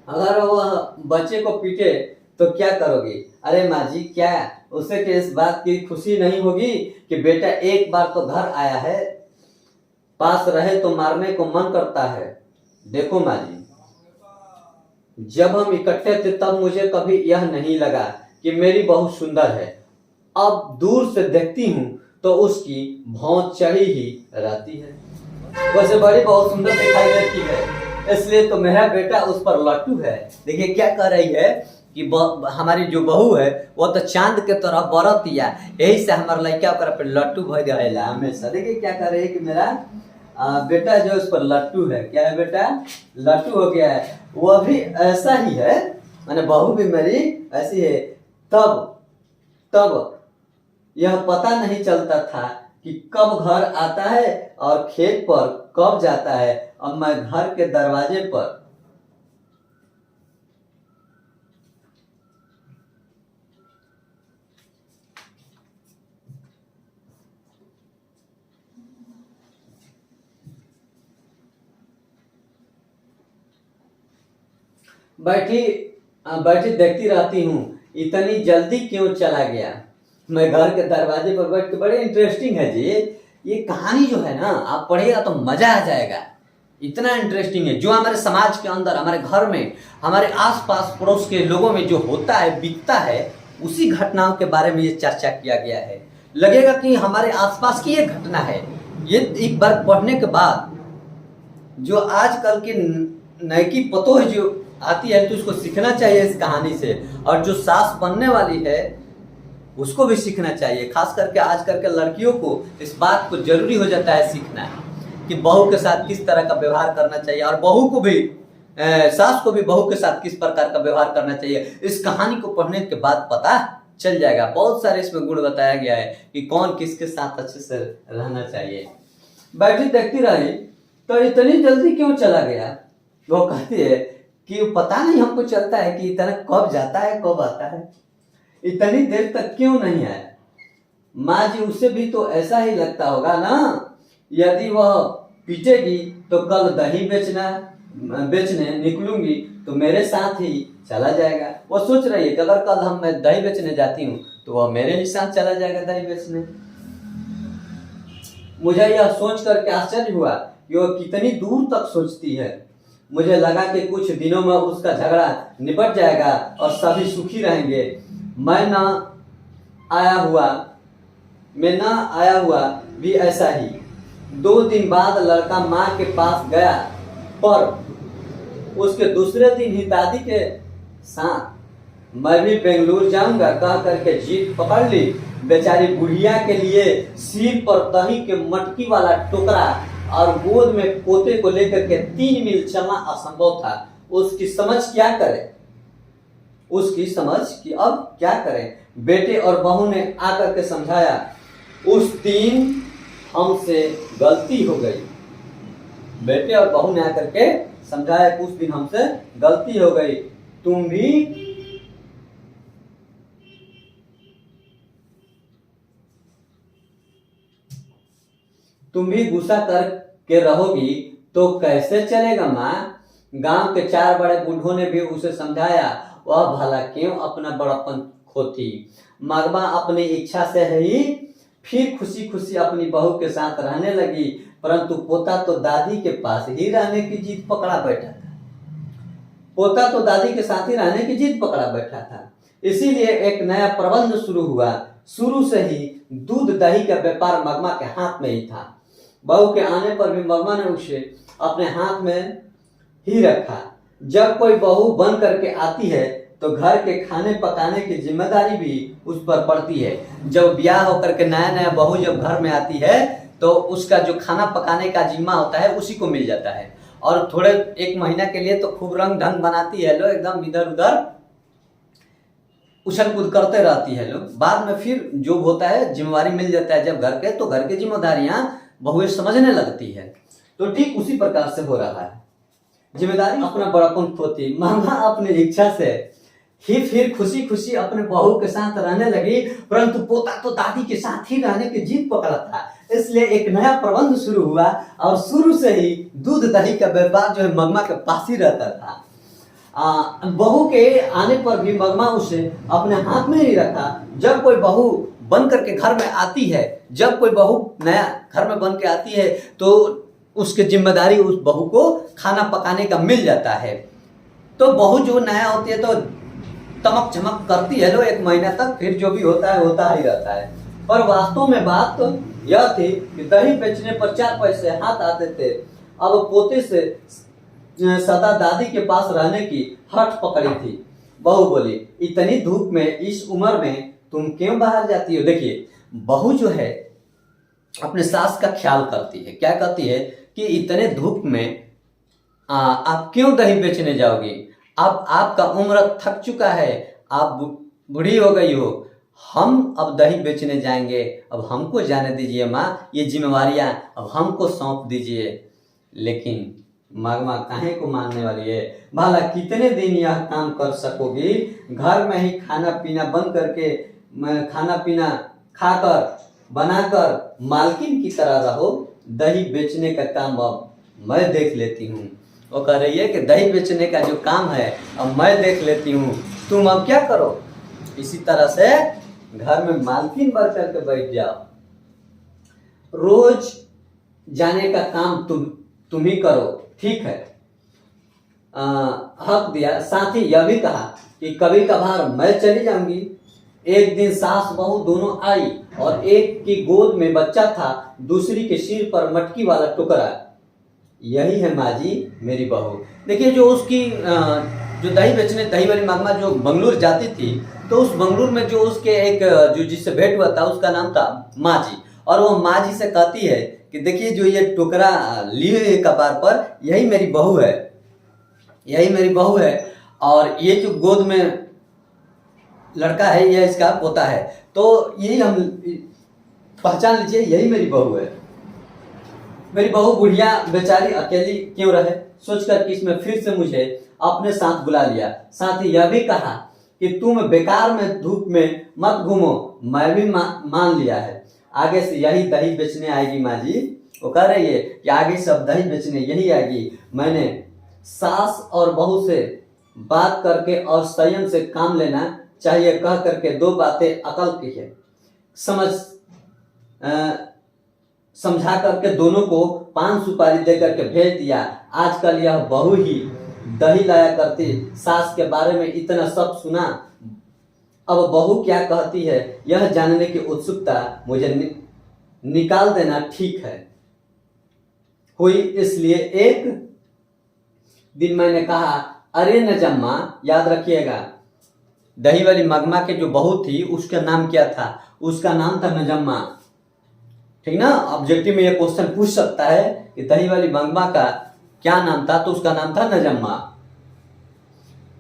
अगर वह बच्चे को पीटे तो क्या करोगी? अरे माँ जी, क्या उसे के इस बात की खुशी नहीं होगी कि बेटा एक बार तो घर आया है, पास रहे तो मारने को मन करता है। देखो माँ जी, जब हम इकट्ठे थे तब मुझे कभी यह नहीं लगा कि मेरी बहू सुंदर है। अब दूर से देखती हूँ तो उसकी भौं चढ़ी ही रहती है। वैसे बड़ी बहुत सुंदर दिखाई देती है, इसलिए तो मेरा बेटा उस पर लट्टू है। देखिए क्या कह रही है कि हमारी जो बहू है वो तो चांद के तरह बरतिया, यही से हमारे लड़का पर लट्टू भर रहेला हमेशा। देखिए क्या कह रही है कि मेरा बेटा जो उस पर लट्टू है। क्या है बेटा? लट्टू हो गया है। वो भी ऐसा ही है, मैंने बहू भी मेरी ऐसी है। तब यह पता नहीं चलता था कि कब घर आता है और खेत पर कब जाता है। अब मैं घर के दरवाजे पर बैठी देखती रहती हूँ, इतनी जल्दी क्यों चला गया? मैं घर के दरवाजे पर बैठ के, बड़े इंटरेस्टिंग है जी ये कहानी जो है ना, आप पढ़िएगा तो मजा आ जाएगा। इतना इंटरेस्टिंग है, जो हमारे समाज के अंदर, हमारे घर में, हमारे आसपास पड़ोस के लोगों में जो होता है, बीतता है, उसी घटनाओं के बारे में ये चर्चा किया गया है। लगेगा कि हमारे आसपास की ये घटना है। ये एक बार पढ़ने के बाद जो आजकल की नैकी पतोह जो आती है तो उसको सीखना चाहिए इस कहानी से, और जो सास बनने वाली है उसको भी सीखना चाहिए। खास करके आजकल के लड़कियों को इस बात को जरूरी हो जाता है सीखना कि बहू के साथ किस तरह का व्यवहार करना चाहिए, और बहू को भी सास को भी बहू के साथ किस प्रकार का व्यवहार करना चाहिए। इस कहानी को पढ़ने के बाद पता चल जाएगा। बहुत सारे इसमें गुण बताया गया है कि कौन किसके साथ अच्छे से रहना चाहिए। बैठी देखती रही तो इतनी जल्दी क्यों चला गया? वो कहती है कि पता नहीं हमको चलता है कि इतना कब जाता है कब आता है, इतनी देर तक क्यों नहीं आया। माँ जी, उसे भी तो ऐसा ही लगता होगा ना। यदि वह पीटेगी तो कल दही बेचने निकलूंगी तो मेरे साथ ही चला जाएगा। वो सोच रही है कि अगर कल मैं दही बेचने जाती हूँ तो वह मेरे ही साथ चला जाएगा दही बेचने। मुझे यह सोच करके आश्चर्य हुआ कि वह कितनी दूर तक सोचती है। मुझे लगा कि कुछ दिनों में उसका झगड़ा निपट जाएगा और सभी सुखी रहेंगे। मैं ना आया हुआ भी ऐसा ही। 2 दिन बाद लड़का माँ के पास गया, पर उसके दूसरे दिन ही दादी के साथ मैं भी बेंगलुरु जाऊंगा कह करके जीत पकड़ ली। बेचारी बुढ़िया के लिए सिर पर दही के मटकी वाला टोकरा और गोद में पोते को लेकर के 3 मील चलना असंभव था। उसकी समझ कि अब क्या करें। बेटे और बहू ने आकर के समझाया। उस दिन हमसे गलती हो गई। बेटे और बहू ने आकर के समझाया कि उस दिन हमसे गलती हो गई। तुम भी गुस्सा करके रहोगी तो कैसे चलेगा माँ? गांव के 4 बड़े बूढ़ों ने भी उसे समझाया। वह भला क्यों अपना बड़प्पन खोती। मगमा अपनी इच्छा से ही फिर खुशी खुशी अपनी बहू के साथ रहने लगी। परंतु पोता तो दादी के पास ही रहने की जिद पकड़ा बैठा था। पोता तो दादी के साथ ही रहने की जिद पकड़ा बैठा था। इसीलिए एक नया प्रबंध शुरू हुआ। शुरू से ही दूध दही का व्यापार मगमा के हाथ में ही था। बहू के आने पर भी मगमा ने उसे अपने हाथ में ही रखा। जब कोई बहू बन करके आती है तो घर के खाने पकाने की जिम्मेदारी भी उस पर पड़ती है। जब ब्याह होकर के नया नया बहू जब घर में आती है तो उसका जो खाना पकाने का जिम्मा होता है उसी को मिल जाता है। और थोड़े एक महीना के लिए तो खूब रंग ढंग बनाती है लोग, एकदम इधर उधर उछल कूद करते रहती है लोग। बाद में फिर जो होता है जिम्मेवारी मिल जाता है जब घर के, तो घर की जिम्मेदारियां बहुएं समझने लगती है। तो ठीक उसी प्रकार से हो रहा है। जिम्मेदारी अपना बड़ापन खोती। मामा अपनी इच्छा से ही फिर खुशी खुशी अपने बहू के साथ रहने लगी, परंतु पोता तो दादी के साथ ही रहने की जिद पकड़ा था। इसलिए एक नया प्रबंध शुरू हुआ और शुरू से ही दूध दही का व्यापार जो है मगमा के पास ही रहता था। बहू के आने पर भी मगमा उसे अपने हाथ में ही रखा। जब कोई बहू बन करके घर में आती है, जब कोई बहू नया घर में बन के आती है तो उसकी जिम्मेदारी उस बहू को खाना पकाने का मिल जाता है। तो बहू जो नया होती है तो तमक चमक करती है लो एक महीना तक, फिर जो भी होता है होता ही रहता है। पर वास्तव में बात तो यह थी कि दही बेचने पर 4 पैसे हाथ आते थे। अब पोते से सदा दादी के पास रहने की हठ पकड़ी थी। बहू बोली, इतनी धूप में इस उम्र में तुम क्यों बाहर जाती हो? देखिए, बहू जो है अपने सास का ख्याल करती है। क्या कहती है कि इतने धूप में आप क्यों दही बेचने जाओगी? अब आपका उम्र थक चुका है, आप बूढ़ी हो गई हो, हम अब दही बेचने जाएंगे, अब हमको जाने दीजिए माँ, ये जिम्मेवारियां अब हमको सौंप दीजिए। लेकिन मगमा काहे को मानने वाली है? भला कितने दिन यह काम कर सकोगी? घर में ही खाना पीना बंद करके, खाना पीना खाकर बनाकर मालकिन की तरह रहो। दही बेचने का काम अब मैं देख लेती हूँ। वो कह रही है कि दही बेचने का जो काम है अब मैं देख लेती हूँ, तुम अब क्या करो? इसी तरह से घर में मालकिन बन करके बैठ जाओ, रोज जाने का काम तुम ही करो, ठीक है? हक दिया। साथ ही यह भी कहा कि कभी कभार मैं चली जाऊंगी। एक दिन सास बहू दोनों आई और एक की गोद में बच्चा था, दूसरी के सिर पर मटकी वाला टुकड़ा। यही है माँ जी मेरी बहू। देखिए, जो उसकी जो दही बेचने, दही वाली मगमा जो बंगलुरु जाती थी, तो उस बंगलुरु में जो उसके एक जो जिससे भेंट हुआ था उसका नाम था माँ जी। और वो माँ जी से कहती है कि देखिए, जो ये टुकड़ा लिए हुए कपार पर, यही मेरी बहू है, यही मेरी बहू है। और ये जो गोद में लड़का है यह इसका पोता है। तो यही हम पहचान लीजिए, यही मेरी बहू है। मेरी बहू बुढ़िया बेचारी अकेली क्यों रहे, सोचकर कि इसमें फिर से मुझे अपने साथ बुला लिया। साथ ही यह भी कहा कि तुम बेकार में धूप में मत घूमो, मैं भी मान लिया है। आगे से यही दही बेचने आएगी माँ जी। वो कह रही है कि आगे सब दही बेचने यही आएगी। मैंने सास और बहू से बात करके और संयम से काम लेना चाहिए कह करके 2 बातें अकल की है समझा करके दोनों को 5 सुपारी दे करके भेज दिया। आजकल यह बहू ही दही लाया करती, सास के बारे में इतना सब सुना। अब बहू क्या कहती है यह जानने की उत्सुकता मुझे निकाल देना ठीक है हुई। इसलिए एक दिन मैंने कहा, अरे नजम्मा, याद रखिएगा, दही वाली मगमा के जो बहू थी उसका नाम क्या था? उसका नाम था नजम्मा, ठीक ना? ऑब्जेक्टिव में ये क्वेश्चन पूछ सकता है कि दही वाली मगमा का क्या नाम था, तो उसका नाम था नजम्मा।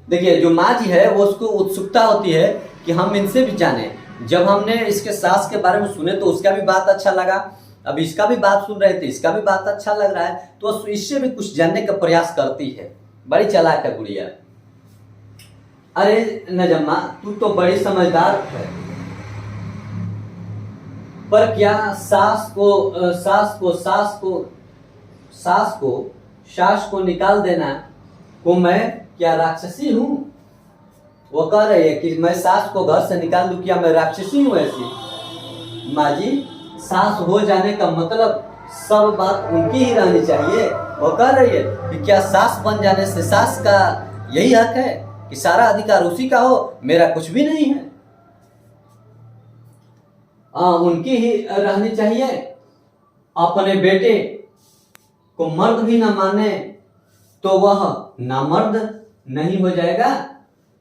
देखिए, जो माँ जी है वो उसको उत्सुकता होती है कि हम इनसे भी जाने। जब हमने इसके सास के बारे में सुने तो उसका भी बात अच्छा लगा, अब इसका भी बात सुन रहे थे, इसका भी बात अच्छा लग रहा है, तो इससे भी कुछ जानने का प्रयास करती है। बड़ी चालाक है गुड़िया। अरे नजम्मा, तू तो बड़ी समझदार है, पर क्या सास को निकाल देना को मैं क्या राक्षसी हूँ? वो कह रही है कि मैं सास को घर से निकाल दूं, क्या मैं राक्षसी हूँ ऐसी? माँ जी, सास हो जाने का मतलब सब बात उनकी ही रहनी चाहिए। वो कह रही है कि क्या सास बन जाने से सास का यही हक है कि सारा अधिकार उसी का हो, मेरा कुछ भी नहीं है? उनकी ही रहनी चाहिए। अपने बेटे को मर्द भी न माने तो वह नामर्द नहीं हो जाएगा।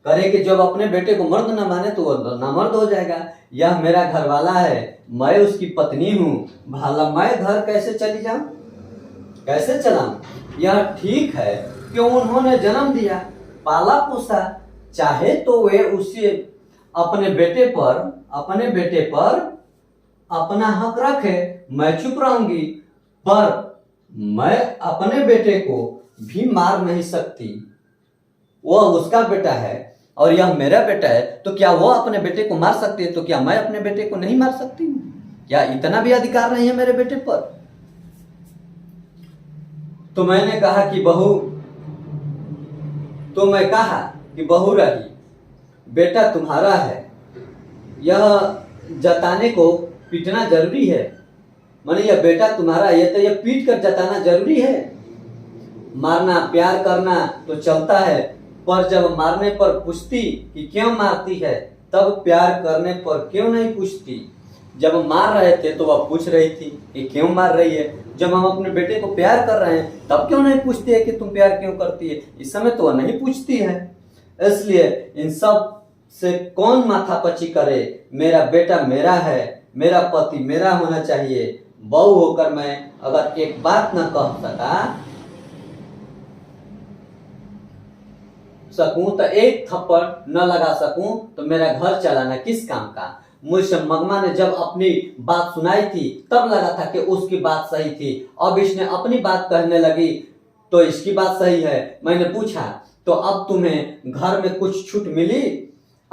करे कि जब अपने बेटे को मर्द न माने तो वह नामर्द हो जाएगा। यह मेरा घर वाला है, मैं उसकी पत्नी हूं, भला मैं घर कैसे चली जाऊं, कैसे चलाऊं? यह ठीक है कि उन्होंने जन्म दिया, पाला पोसा, चाहे तो वे उसे अपने बेटे पर अपना हक रखे, मैं चुप रहूंगी। पर मैं अपने बेटे को भी मार नहीं सकती। वह उसका बेटा है और यह मेरा बेटा है, तो क्या वह अपने बेटे को मार सकती है, तो क्या मैं अपने बेटे को नहीं मार सकती हूँ? क्या इतना भी अधिकार नहीं है मेरे बेटे पर? तो मैंने कहा कि बहू रही, बेटा तुम्हारा है, यह जताने को पीटना जरूरी है। माने यह बेटा तुम्हारा, यह पीट कर जताना जरूरी है। मारना प्यार करना तो चलता है, पर जब मारने पर पूछती कि क्यों मारती है, तब प्यार करने पर क्यों नहीं पूछती? जब मार रहे थे तो वह पूछ रही थी कि क्यों मार रही है। जब हम अपने बेटे को प्यार कर रहे हैं तब क्यों नहीं पूछती है कि तुम प्यार क्यों करती है? इस समय तो वह नहीं पूछती है। इसलिए इन सब से कौन माथापच्ची करे? मेरा बेटा मेरा है, मेरा पति मेरा होना चाहिए। बहू होकर मैं अगर एक बात न कह सकूं तो एक थप्पड़ न लगा सकूं तो मेरा घर चलाना किस काम का? मुझसे मगमा ने जब अपनी बात सुनाई थी तब लगा था कि उसकी बात सही थी। अब इसने अपनी बात कहने लगी तो इसकी बात सही है। मैंने पूछा तो अब तुम्हें घर में कुछ छूट मिली?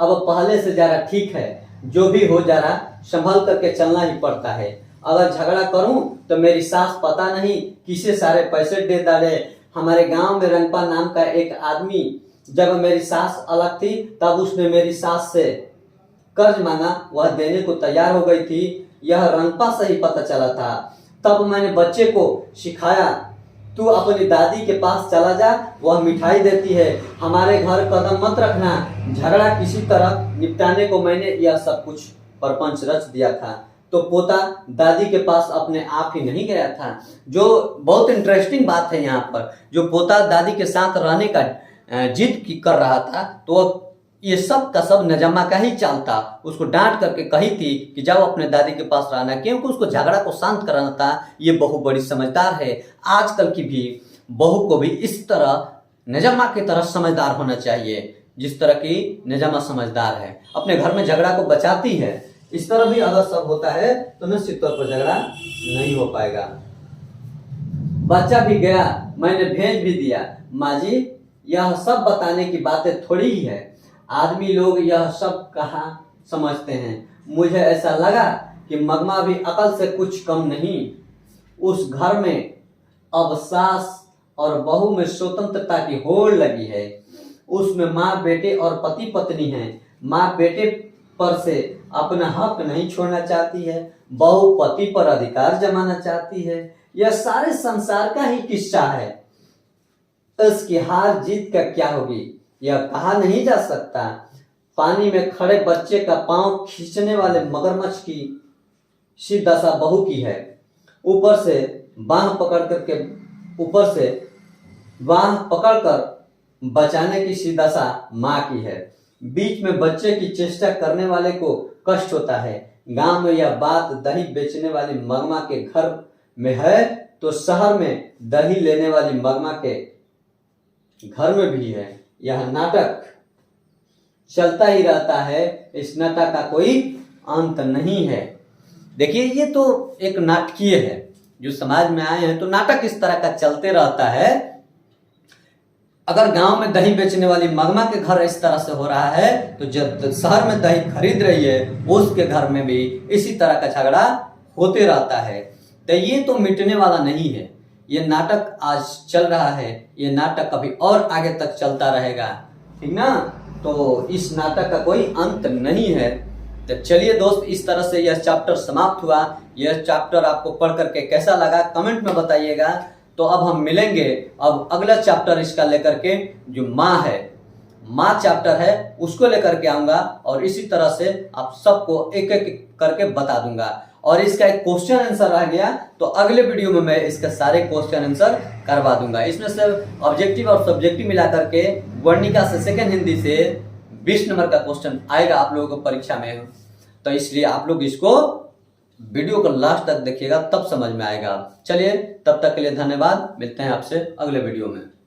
अब पहले से जरा ठीक है, जो भी हो जरा संभल करके चलना ही पड़ता है। अगर झगड़ा करूं तो मेरी सास पता नहीं किसे सारे पैसे दे डाले। हमारे गांव में रंगपा नाम का एक आदमी, जब मेरी सास अलग थी तब उसने मेरी सास से कर्ज मांगा, वह देने को तैयार हो गई थी। यह रंगपा से ही पता चला था। तब मैंने बच्चे को सिखाया, तू अपनी दादी के पास चला जा, वह मिठाई देती है। हमारे घर कदम मत रखना, झगड़ा किसी तरह निपटाने को मैंने यह सब कुछ परपंच रच दिया था। तो पोता दादी के पास अपने आप ही नहीं गया था। जो बहुत इंटरेस्टिंग बात है यहाँ पर, जो पोता दादी के साथ रहने का जिद कर रहा था, तो ये सब का सब नजम्मा का ही चाल था। उसको डांट करके कही थी कि जाओ अपने दादी के पास रहना, क्योंकि उसको झगड़ा को शांत कराना था। ये बहू बड़ी समझदार है। आजकल की भी बहू को भी इस तरह नजम्मा की तरह समझदार होना चाहिए, जिस तरह की नजम्मा समझदार है, अपने घर में झगड़ा को बचाती है। इस तरह भी अगर सब होता है तो निश्चित तौर पर झगड़ा नहीं हो पाएगा। बच्चा भी गया, मैंने भेज भी दिया। माँ जी, यह सब बताने की बातें थोड़ी ही है, आदमी लोग यह सब कहाँ समझते हैं। मुझे ऐसा लगा कि मगमा भी अकल से कुछ कम नहीं। उस घर में अब सास और बहू में स्वतंत्रता की होड़ लगी है। उसमें माँ बेटे और पति पत्नी हैं। माँ बेटे पर से अपना हक नहीं छोड़ना चाहती है, बहू पति पर अधिकार जमाना चाहती है। यह सारे संसार का ही किस्सा है। इसकी हार जीत का क्या होगी यह कहा नहीं जा सकता। पानी में खड़े बच्चे का पांव खींचने वाले मगरमच्छ की सी दशा बहू की है। ऊपर से बांह पकड़कर बचाने की सी दशा माँ की है। बीच में बच्चे की चेष्टा करने वाले को कष्ट होता है। गांव में यह बात दही बेचने वाली मगमा के घर में है तो शहर में दही लेने वाली मगमा के घर में भी है। यह नाटक चलता ही रहता है, इस नाटक का कोई अंत नहीं है। देखिए, ये तो एक नाटकीय है, जो समाज में आए हैं तो नाटक इस तरह का चलते रहता है। अगर गांव में दही बेचने वाली मगमा के घर इस तरह से हो रहा है तो जब शहर में दही खरीद रही है उसके घर में भी इसी तरह का झगड़ा होते रहता है। तो ये तो मिटने वाला नहीं है। ये नाटक आज चल रहा है, ये नाटक कभी और आगे तक चलता रहेगा, ठीक ना। तो इस नाटक का कोई अंत नहीं है। तो चलिए दोस्त, इस तरह से यह चैप्टर समाप्त हुआ। यह चैप्टर आपको पढ़ करके कैसा लगा कमेंट में बताइएगा। तो अब हम मिलेंगे अब अगला चैप्टर इसका लेकर के, जो माँ है, माँ चैप्टर है, उसको लेकर के आऊंगा और इसी तरह से आप सबको एक एक करके बता दूंगा। और इसका एक क्वेश्चन आंसर रह गया, तो अगले वीडियो में मैं इसके सारे क्वेश्चन आंसर करवा दूंगा। इसमें से ऑब्जेक्टिव और सब्जेक्टिव मिला करके वर्णिका से सेकंड हिंदी से 20 नंबर का क्वेश्चन आएगा आप लोगों को परीक्षा में। तो इसलिए आप लोग इसको वीडियो को लास्ट तक देखिएगा, तब समझ में आएगा। चलिए, तब तक के लिए धन्यवाद। मिलते हैं आपसे अगले वीडियो में।